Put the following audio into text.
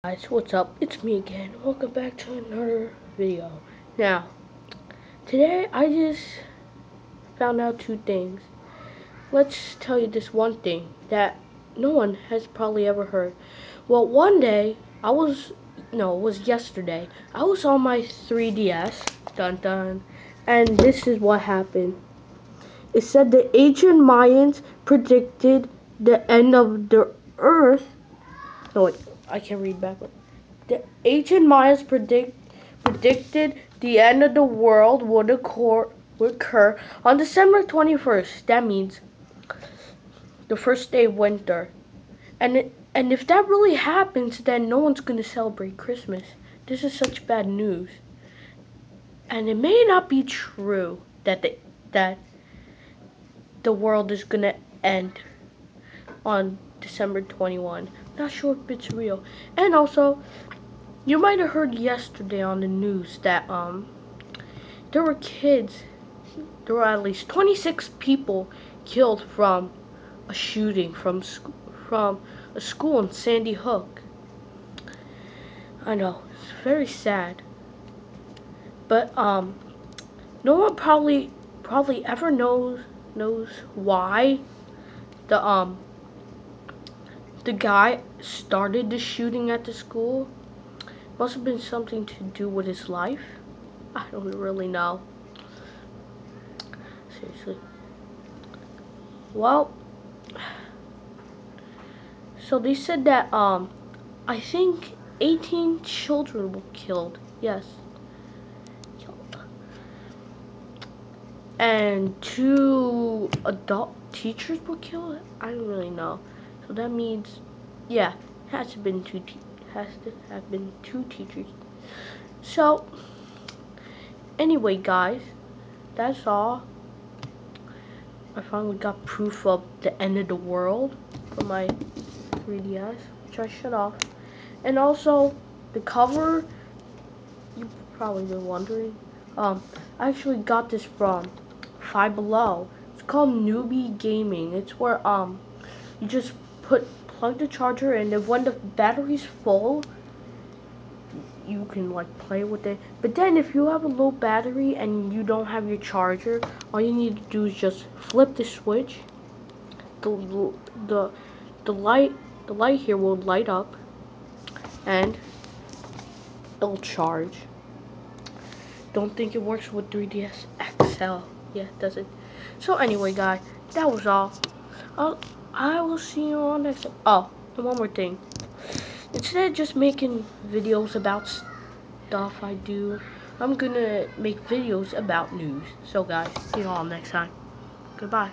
Guys, what's up? It's me again. Welcome back to another video. Now, today I just found out two things. Let's tell you this one thing that no one has probably ever heard. Well, one day, it was yesterday. I was on my 3DS, dun dun, and this is what happened. It said the ancient Mayans predicted the end of the earth. No, wait, I can't read backward. The ancient Mayans predicted the end of the world would occur on December 21st. That means the first day of winter. And if that really happens, then no one's going to celebrate Christmas. This is such bad news. And it may not be true that the world is going to end on December 21. Not sure if it's real. And also, you might have heard yesterday on the news that there were at least 26 people killed from a shooting from a school in Sandy Hook. I know, it's very sad. But no one probably ever knows why the guy started the shooting at the school. Must have been something to do with his life. I don't really know. Seriously. Well, so they said that I think 18 children were killed. Yes. Killed. And 2 adult teachers were killed. I don't really know. So that means, yeah, has to have been 2 teachers. So anyway, guys, that's all. I finally got proof of the end of the world for my 3DS, which I shut off. And also, the cover, you've probably been wondering. I actually got this from Five Below. It's called Newbie Gaming. It's where you just plug the charger, and then when the battery's full, you can like play with it. But then if you have a low battery and you don't have your charger, all you need to do is just flip the switch. The light here will light up and it'll charge. Don't think it works with 3DS XL. Yeah, it doesn't. So anyway, guys, that was all. I will see you on next. Oh, and one more thing. Instead of just making videos about stuff I do, I'm gonna make videos about news. So guys, see you all next time. Goodbye.